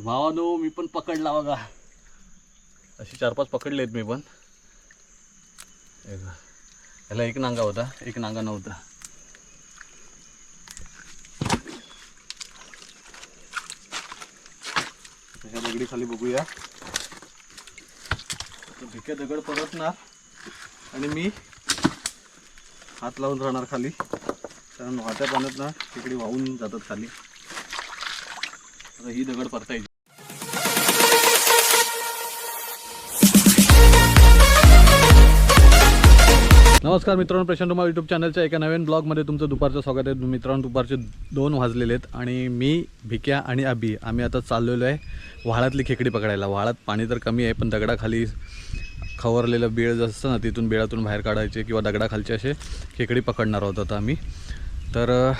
भावानो मी पण पकडला बघा, अशी 4-5 पकडलेत मी पण. याला एक नांगा होता, एक नांगा नव्हता. त्याच्या दगडी खाली बघूया. भिक्या दगड परतणार आणि मी हात लावून राहणार खाली, कारण वाहत्या पाण्यात ना तिकडे वाहून जातात खाली. आता ही दगड परतायची. नमस्कार मित्रांनो, प्रशांत रुमाल यूट्यूब चॅनलच्या एका नवीन ब्लॉगमध्ये तुमचं दुपारचं स्वागत आहे. मित्रांनो, दुपारचे 2 वाजलेले आहेत आणि मी, भिक्या आणि अबी आम्ही आता चाललेलो आहे व्हाळातली खेकडी पकडायला. व्हाळात पाणी तर कमी आहे, पण दगडाखाली खवरलेलं बेळ जसं असतं ना, तिथून बेळातून बाहेर काढायचे किंवा दगडाखालचे असे खेकडी पकडणार आहोत आता आम्ही. तर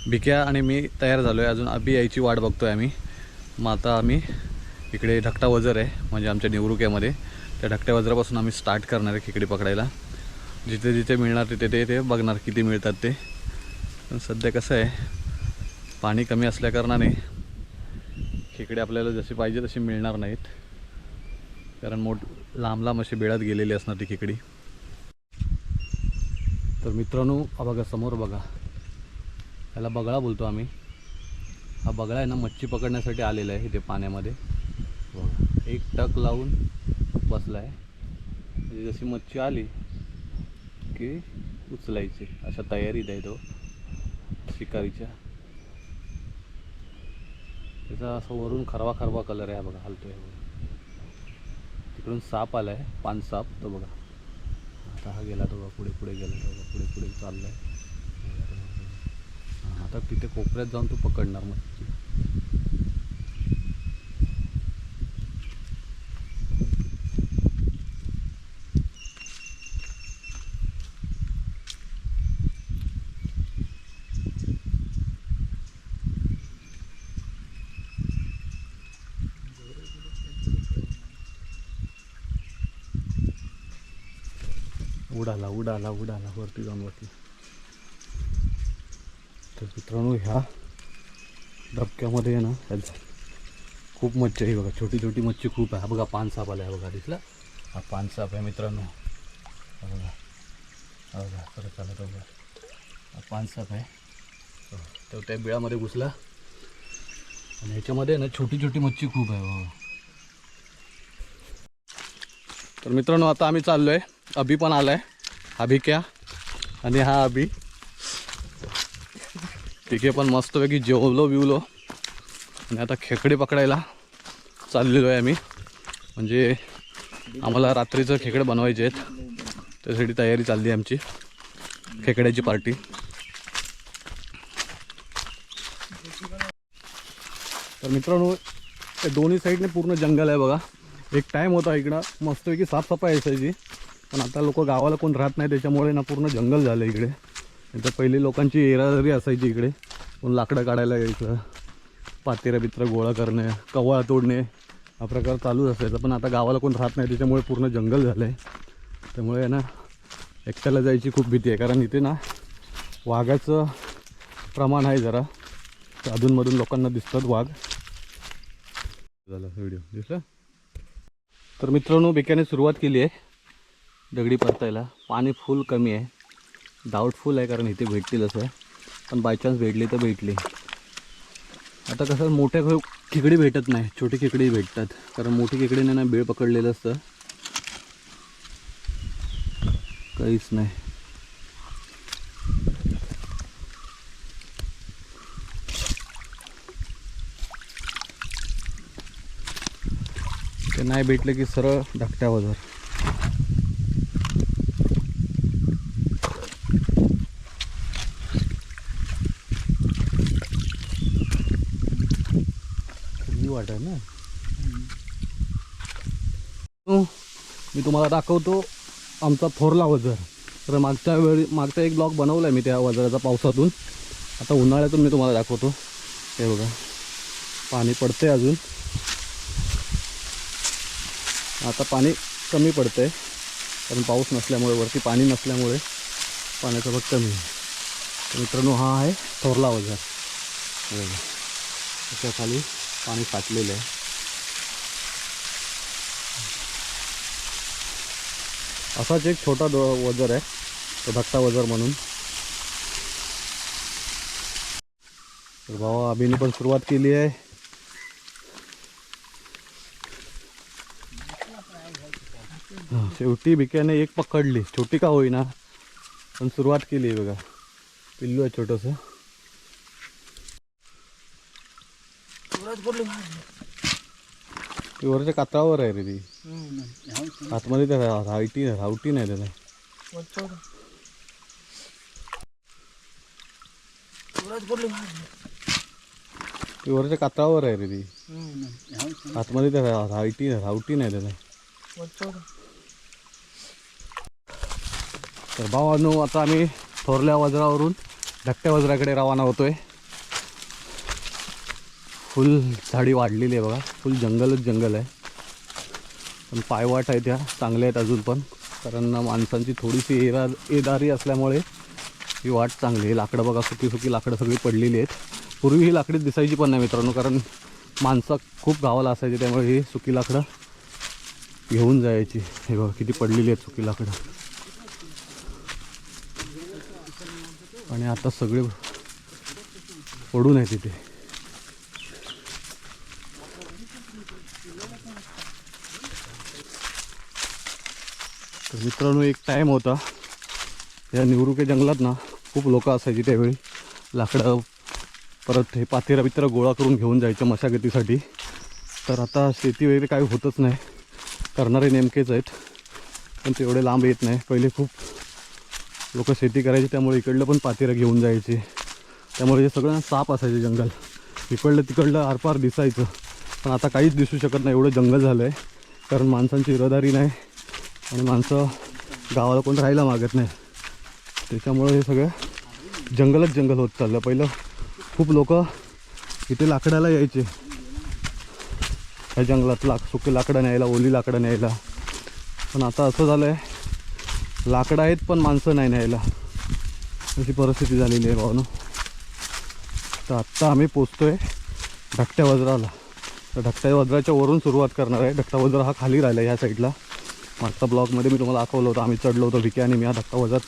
भिक्या आणि मी तयार झालो आहे, अजून अबी यायची वाट बघतो आहे आम्ही. मग आता आम्ही इकडे ढकटा वजर आहे म्हणजे आमच्या निवरुक्यामध्ये, त्या ढकट्या वजरापासून आम्ही स्टार्ट करणार आहे खेकडी पकडायला. जिथे जिथे मिळणार तिथे ते बघणार किती मिळतात ते. पण सध्या कसं आहे, पाणी कमी असल्याकारणाने खेकडे आपल्याला जशी पाहिजे तशी मिळणार नाहीत, कारण लांब लांब अशी बेळात गेलेली असणार ती खेकडी. तर मित्रांनो, हा बघा समोर बघा, याला बगळा बोलतो आम्ही. हा बगळा आहे ना, मच्छी पकडण्यासाठी आलेला आहे इथे पाण्यामध्ये. बघा, एक टक लावून बसला आहे, म्हणजे जशी मच्छी आली की उचलायची अशा तयारीत आहे तो शिकारीच्या. त्याचा असं वरून खरवा खरवा कलर आहे बघा, हलतो आहे बघा. तिकडून साप आला आहे, पानसाप तो बघा. आता हा गेला तो बघा, पुढे पुढे गेला तो बघा, पुढे पुढे चालला आहे. आता तिथे कोपऱ्यात जाऊन तो पकडणार मच्छी. उडाला उडाला उडाला वरती जाऊन बसली. तर मित्रांनो, ह्या धबक्यामध्ये आहे ना, खूप मच्छी आहे बघा, छोटी छोटी मच्छी खूप आहे. हा बघा पानसाप आला आहे बघा, दिसला? हा पानसाप आहे मित्रांनो, हा बघा, हा बघा परत आला तो बघा, हा पानसाप आहे. तो त्या बिळामध्ये घुसला आणि ह्याच्यामध्ये ना छोटी छोटी मच्छी खूप आहे बघा. तर मित्रांनो, आता आम्ही चाललो आहे. अबी पण आला आहे, हा भिक्या आणि हा अबी. तिघे पण मस्तपैकी जेवलो बिवलो आणि आता खेकडे पकडायला चाललेलो आहे आम्ही. म्हणजे आम्हाला रात्रीचं खेकडे बनवायचे आहेत, त्यासाठी तयारी चालली आहे आमची, खेकड्याची पार्टी. तर मित्रांनो, दोन्ही साईडने पूर्ण जंगल आहे बघा. एक टाईम होता इकडं मस्तपैकी साफसफाई असायची, पण आता लोक गावाला कोण राहत नाही, त्याच्यामुळे ना पूर्ण जंगल झालं इकडे. तर पहिले लोकांची येरादरी असायची इकडे, कोण लाकडं काढायला यायचं, पातेरं बित्र गोळा करणे, कव्वा तोडणे, हा प्रकार चालूच असायचा. पण आता गावाला कोण राहत नाही, त्याच्यामुळे पूर्ण जंगल झालं आहे. त्यामुळे ना एकट्याला जायची खूप भीती आहे, कारण इथे ना वाघाचं प्रमाण आहे जरा, अधूनमधून लोकांना दिसतात वाघ. झाला व्हिडिओ दिसला. तर मित्रांनो, भिक्याने सुरुवात केली आहे दगडी परतायला. पाणी फुल कमी आहे, डाऊटफुल आहे, कारण इथे भेटतील असं, पण बायचान्स भेटली तर भेटली. आता कसं मोठ्या खेकडी भेटत नाही, छोटी खेकडी भेटतात, कारण मोठी खेकडीने ना बेळ पकडलेलं असतं, काहीच नाही. ते नाही भेटलं की सरळ ढकट्यावर. वाटत ना, मी तुम्हाला दाखवतो आमचा थोरला वजर. तर मागचा एक ब्लॉग बनवला आहे मी त्या वजराचा पावसातून. आता उन्हाळ्यातून मी तुम्हाला दाखवतो. हे बघा, पाणी पडते अजून, आता पाणी कमी पडतं आहे, कारण पाऊस नसल्यामुळे, वरती पाणी नसल्यामुळे पाण्याचा भाग कमी आहे. तर मित्रांनो, हा आहे थोरला वजर. त्याच्या खाली पाणी साचलेलं आहे. असाच एक छोटा वजर आहे तो धाकटा वजर म्हणून. तर भावा अभिने पण सुरुवात केली आहे. शेवटी बिक्याने एक पकडली, छोटी का होईना पण सुरुवात केली आहे बघा. पिल्लू आहे छोटस. ती वरच्या कातळावर आहे रे ती. आतमध्ये तर रावटी नाही त्याला. ती वरच्या कातळावर आहे रे ती. आतमध्ये तर रावटी नाही त्याला. तर भावांनो आता आम्ही थोरल्या वज्रावरून धाकट्या वज्राकडे रवाना होतोय. फुल झाडी वाढलेली आहे बघा. फुल जंगलच जंगल आहे. पण पायवाट आहे त्या चांगल्या आहेत अजून पण, कारण माणसांची थोडीशी येदारी असल्यामुळे ही वाट चांगली आहे. लाकडं बघा, सुकी सुकी लाकडं सगळी पडलेली आहेत. पूर्वी ही लाकडीच दिसायची पण नाही मित्रांनो, कारण माणसं खूप गावाला असायची त्यामुळे ही सुकी लाकडं घेऊन जायची. हे बघा किती पडलेली आहेत सुकी लाकडं. आणि आता सगळे पडून आहे तिथे. तर मित्रांनो एक टाईम होता या निवरुके जंगलात ना खूप लोक असायची त्यावेळी. लाकडं परत हे पातेरा बितेरा गोळा करून घेऊन जायचं मशागतीसाठी. तर आता शेती वगैरे काही होतच नाही. करणारे नेमकेच आहेत पण तेवढे लांब येत नाही. पहिले खूप लोक शेती करायची त्यामुळे इकडलं पण पातेरा घेऊन जायचे. त्यामुळे हे सगळं साप असायचे जंगल. इकडलं तिकडलं आरपार दिसायचं. पण आता काहीच दिसू शकत नाही, एवढं जंगल झालं आहे. कारण माणसांची रहदारी नाही आणि माणसं गावाला कोण राहायला मागत नाही. त्याच्यामुळे हे सगळं जंगलच जंगल होत चाललं. पहिलं खूप लोक इथे लाकडाला यायचे ह्या जंगलात, सुकी लाकडं न्यायला, ओली लाकडं न्यायला. पण आता असं झालं आहे लाकडं आहेत पण माणसं नाही न्यायला, अशी परिस्थिती झालेली आहे भावनो. तर आत्ता आम्ही पोचतोय धाकट्या वज्राला. तर धाकट्या वज्राच्या वरून सुरुवात करणार आहे. धाकटा वज्र हा खाली राहिला ह्या साईडला. मागच्या ब्लॉगमध्ये मी तुम्हाला दाखवलं होतं. आम्ही चढलो होतो विकी आणि मी. हा धाकटा वज्रात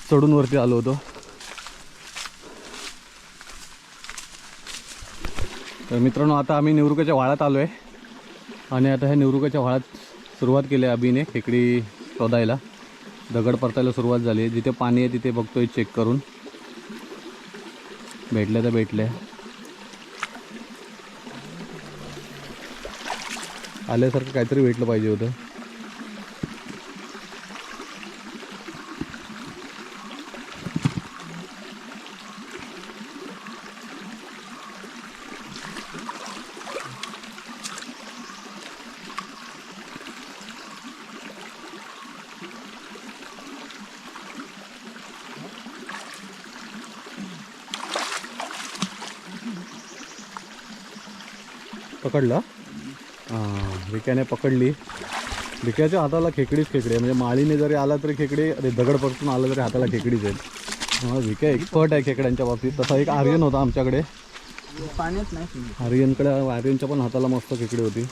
चढून वरती आलो होतो. तर मित्रांनो आता आम्ही निवरुकाच्या वाळात आलो आहे. आणि आता ह्या निवरुकाच्या वाळात सुरुवात केली आहे अभिने खेकडी शोधायला. दगड परतायला सुरुवात झाली आहे. जिथे पाणी आहे तिथे बघतोय चेक करून. भेटल्या तर भेटल्या. आल्यासारखं काहीतरी भेटलं पाहिजे होतं. पकडला. हां विक्याने पकडली. विक्याच्या हाताला खेकडीच खेकडी आहे. म्हणजे माळीने जरी आला तरी खेकडी, अरे दगड परतून आला तरी हाताला खेकडीच आहे. विक्या एक्सपर्ट आहे खेकड्यांच्या बाबतीत. तसा एक आर्यन होता आमच्याकडे. पाण्यात नाही. आर्यनच्या पण हाताला मस्त खेकडी होती.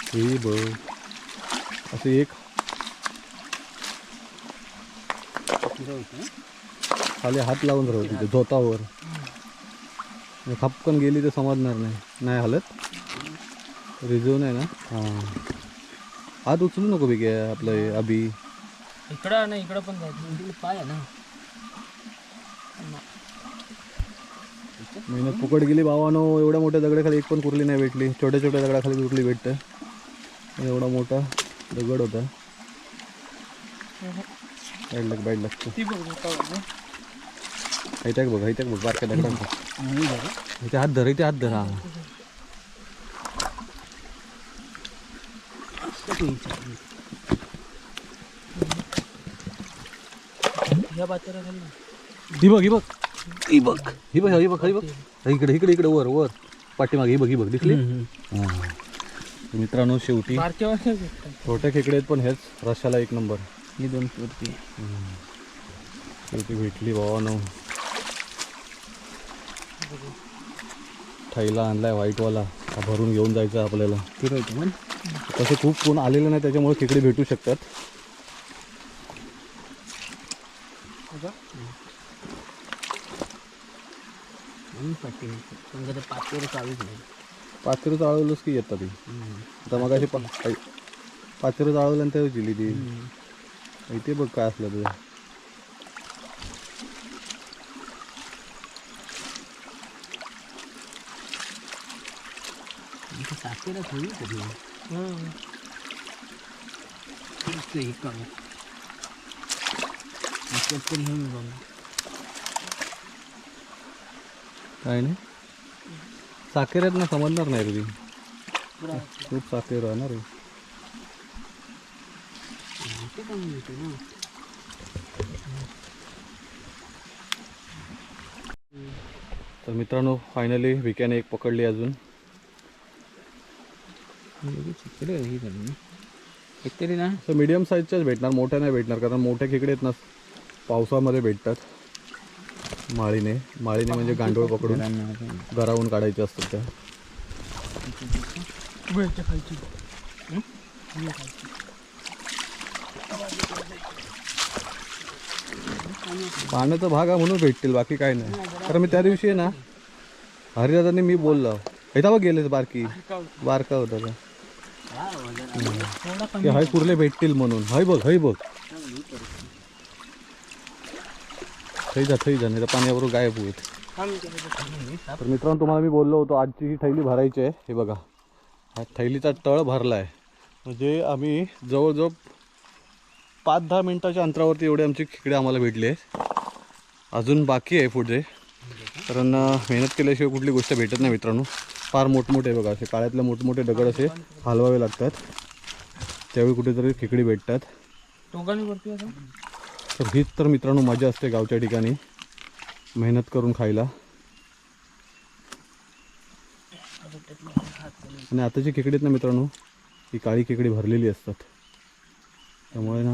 हे बघ असे एक खाली हात लावून राहू तिथे झोतावर. खपकन गेली तर समजणार नाही. नाही हालत रिझवून आहे ना. हां हात उचलू नको बी काय आपलं अभि. इकडं नाही, इकडं पण जायचं. पाय आहे ना. मेहनत फुकट गेली भावानो. एवढ्या मोठ्या दगडाखाली एक पण कुर्ली नाही भेटली. छोट्या छोट्या दगडाखाली कुर्ली भेटतं. एवढा मोठा दगड होता. बाईट लागतो. इथे बघ, इथे बघ बारक्या दगडांचा. इथे हात धर, इथे हात धर. हा या पातेला खाली ना. ही बघ ही बघ ही बघ ही बघ ही बघ ही बघ इकडे इकडे इकडे वर वर पाठीमागे ही बघ दिसली हां. मित्रांनो शेवटी बारक्या वाटल्या भेटतात. छोट्या खेकडे आहेत पण हेच रशाला एक नंबर. ही 2 वरती. शेवटी भेटली भावानो. थैला आणलाय व्हाईटवाला हा भरून घेऊन जायचा आपल्याला. फिरवतो पण तसे खूप कोण आलेलं नाही त्याच्यामुळे खेकडे भेटू शकतात. पातेर चालूच नाही. पाचरं चाळवलंच की येतात ती. आता मग अशी पाचरं चाळवलं आणि त्यावेळी दिली ती. इथे बघ काय असलं तुझं. साखरेला थोडी कधी काय नाही साखरेत ना समजणार नाही रे. खूप साखर राहणार आहे. तर मित्रांनो फायनली विक्याने एक पकडली अजून. तरी ना तर मीडियम साईजच्याच भेटणार, मोठ्या नाही भेटणार कारण मोठ्या खेकडे आहेत ना पावसामध्ये भेटतात. माळीने म्हणजे गांडोळ पकडून गरावून काढायचे असतात त्या. पाण्याचा भाग आहे म्हणून भेटतील, बाकी काय नाही. कारण मी त्या दिवशी आहे ना हरिदादांनी मी बोललो इथं बघ गेले बारका होता का ते हाय कुर्ले भेटतील म्हणून. हय बघ थई जा नाही तर पाण्याबरोबर गायब होईल. तर मित्रांनो तुम्हाला मी बोललो होतो आजची ही थैली भरायची आहे. हे बघा हा थैलीचा तळ भरला आहे. म्हणजे आम्ही जवळजवळ 5-10 मिनिटाच्या अंतरावरती एवढे आमचे खेकडे आम्हाला भेटले. अजून बाकी आहे पुढे कारण मेहनत केल्याशिवाय कुठली गोष्ट भेटत नाही मित्रांनो. फार मोठमोठे बघा असे काळ्यातले मोठमोठे दगड असे हलवावे लागतात त्यावेळी कुठेतरी खेकडी भेटतात. तर हीच तर मित्रांनो मजा असते गावच्या ठिकाणी मेहनत करून खायला. आणि आताची खेकडीत ना मित्रांनो ही काळी खेकडी भरलेली असतात त्यामुळे ना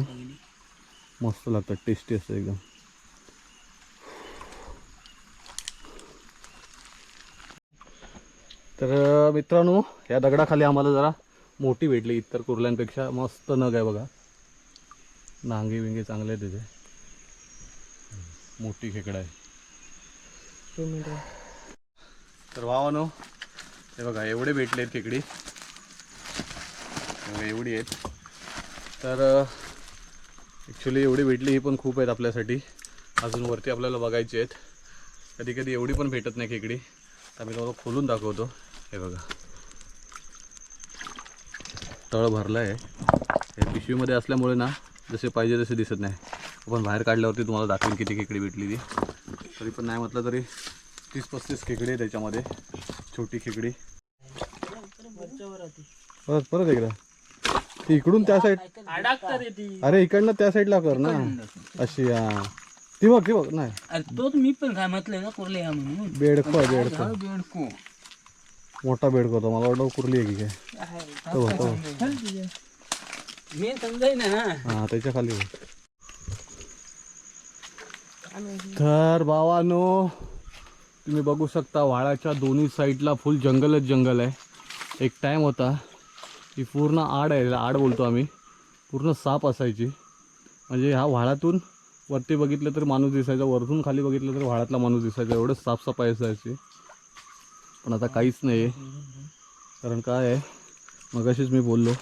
मस्त लागतात, टेस्टी असतं एकदम. तर मित्रांनो या दगडाखाली आम्हाला जरा मोठी भेटली इतर कुर्ल्यांपेक्षा. मस्त नग आहे बघा, नांगे विंगे चांगले आहेत तिथे. मोठी खेकडा आहे. तर भावानो हे बघा एवढे भेटले आहेत खेकडी, एवढी आहेत. तर ॲक्च्युली एवढी भेटली ही पण खूप आहेत आपल्यासाठी. अजून वरती आपल्याला बघायची आहेत. कधी कधी एवढी पण भेटत नाही खेकडी. तर मी तुम्हाला खोलून दाखवतो. हे बघा तळ भरलं आहे. हे पिशवीमध्ये असल्यामुळे ना जसे पाहिजे तसे दिसत नाही. आपण बाहेर काढल्यावरती तुम्हाला दाखवेन किती खेकडी भेटली ती. तरी पण नाही म्हटलं तरी 30-35 खेकडी आहे त्याच्यामध्ये, छोटी खेकडी. परत एकदा ती इकडून त्या साईड, अरे इकडनं त्या साईडला कर ना अशी. हा ती बघ नाही. अरे तोच मी पण काय म्हटलंय ना कुर्ले म्हणून. बेडको मोठा बेडको होता, मला वाटलं कुर्ली आहे की काय. मी समजाय ना. हा त्याच्या खाली. तर भावानो तुम्ही बघू शकता व्हाळाच्या दोन्ही साईडला फुल जंगलच जंगल आहे. एक टाईम होता ही पूर्ण आड आहे, आड बोलतो आम्ही, पूर्ण साप असायची. म्हणजे ह्या व्हाळातून वरती बघितलं तर माणूस दिसायचा, वरतून खाली बघितलं तर व्हाळातला माणूस दिसायचा. एवढं साफसफाई असायची. पण आता काहीच नाही आहे. कारण काय आहे मगाशीच मी बोललो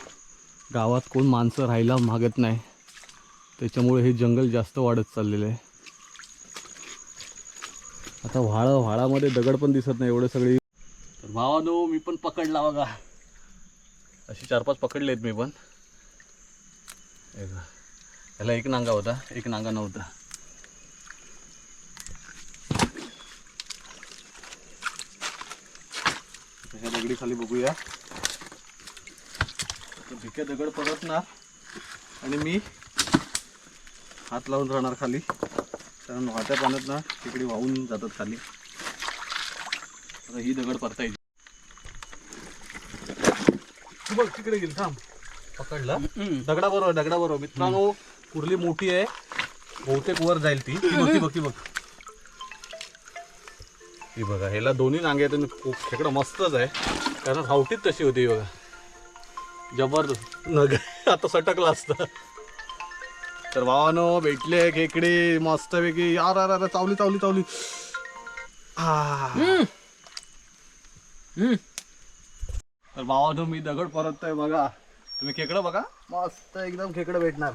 गावात कोण माणसं राहायला मागत नाही, त्याच्यामुळे हे जंगल जास्त वाढत चाललेलं आहे. आता व्हाळामध्ये दगड पण दिसत नाही एवढे सगळी. तर भावानो मी पण पकडला बघा, अशी 4-5 पकडले आहेत मी पण. याला एक नांगा होता, एक नांगा नव्हता. ह्या दगडी खाली बघूया. भिक्या दगड पडत ना आणि मी हात लावून राहणार खाली. कारण वाहत्या पाण्यात ना तिकडे वाहून जातात खाली. आता ही दगड परता येईल. बघ तिकडे गेली, थांब. पकडला दगडाबरोबर मित्रांनो. कुर्ली मोठी आहे, बहुतेक वर जाईल ती. ती बघ. ही बघा, ह्याला दोन्ही नांगे आहेत. खेकडं मस्तच आहे, कारण हावटीत तशी होती बघा. जबरदस्त नग आता सटकला असतं. तर भावानो भेटले खेकडे मस्तपैकी. यार चावली. तर भावानो मी दगड परततोय बघा. तुम्ही खेकडं बघा, मस्त एकदम खेकडं भेटणार.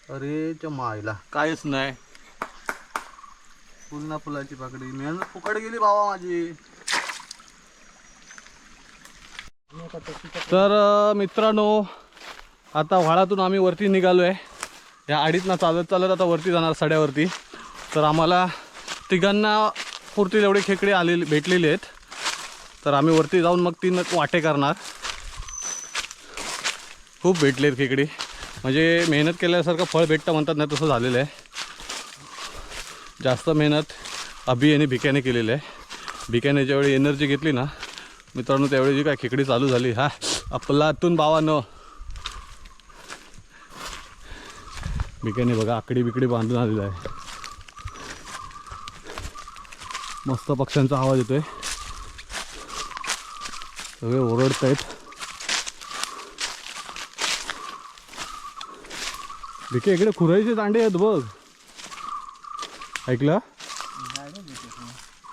अरे च्या मायला कायच नाही. फुल ना फुलाची पाकडी. मेहनत फुकट गेली भावा माझी. तर मित्रांनो आता व्हाळातून आम्ही वरती निघालो आहे. या आडीतनं चालत आता वरती जाणार सड्यावरती. तर आम्हाला तिघांना पुरतील एवढे खेकडे भेटलेले आहेत. तर आम्ही वरती जाऊन मग 3 वाटे करणार. खूप भेटलेत खेकडे, म्हणजे मेहनत केल्यासारखं फळ भेटतं म्हणतात ना, तसं झालेलं आहे. जास्त मेहनत अभि आणि भिक्याने केलेली आहे. भिक्याने ज्यावेळी एनर्जी घेतली ना मित्रांनो, त्यावेळी जी काय खेकडी चालू झाली. हा आपलातून भावानं. भिक्याने बघा आकडी बिकडी बांधून आलेला आहे. मस्त पक्ष्यांचा आवाज येतोय, सगळे ओरडत आहेत. भिके इकडे खुराईचे दांडे आहेत बघ, ऐकलं?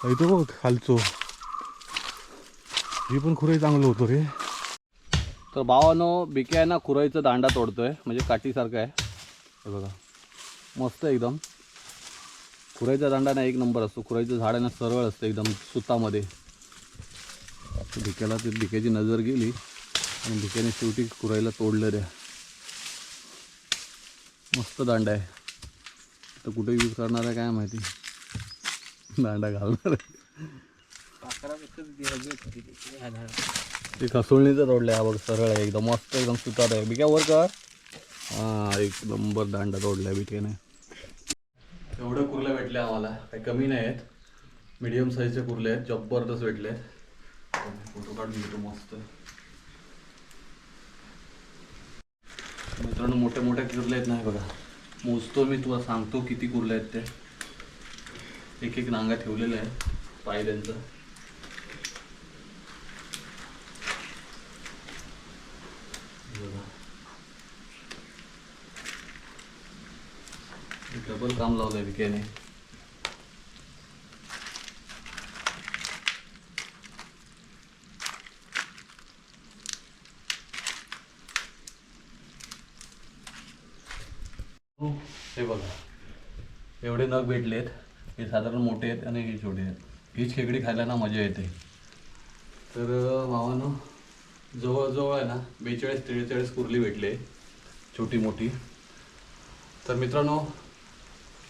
ऐकतो बघ खालचो, ही पण खुराई चांगलं होतं रे. तर भावानो भिके आहे ना खुराईचा दांडा तोडतोय, म्हणजे काठीसारखं आहे. हे बघा मस्त एकदम. खुराईचा दांडा ना एक नंबर असतो. खुराईचं झाड आहे ना सरळ असतं एकदम सुतामध्ये. भिक्याला ती भिक्याची नजर गेली आणि भिक्याने शेवटी खुराईला तोडलं रे. मस्त दांडा आहे. तर कुठे यूज करणार आहे काय माहिती. दांडा घालणार आहे ते खसुळणीचं तोडलं आहे बघ. सरळ आहे एकदम, मस्त एकदम सुतात आहे. भिक्या वर कर. हां एक नंबर दांडा तोडला आहे भिक्याने. एवढं कुर्ले भेटले आम्हाला, काही कमी नाही आहेत. मीडियम साईजचे कुर्ले आहेत, जबरदस्त भेटले. फोटो काढून घेतो मस्त. मित्रांनो मोठे मोठे कुर्ले आहेत नाही बघा. मोजतो मी, तुला सांगतो किती कुर्ले आहेत ते. एक एक नांगा ठेवलेलं आहे पाय त्यांचं. डबल काम लावलंय विकेने. हे बघा एवढे नग भेटलेत. हे साधारण मोठे आहेत आणि हे छोटे आहेत. हीच खेकडी खायला ना मजा येते. तर भावानं जवळजवळ आहे ना 42-43 कुर्ली भेटले, छोटी मोठी. तर मित्रांनो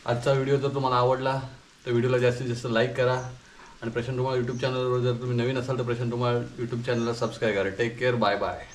आजचा व्हिडिओ जर तुम्हाला आवडला तर व्हिडिओला जास्तीत जास्त लाईक करा. आणि प्रशांत रुमाल यूट्यूब चॅनलवर जर तुम्ही नवीन असाल तर प्रशांत रुमाल यूट्यूब चॅनलला सबस्क्राईब करा. Take care, bye bye.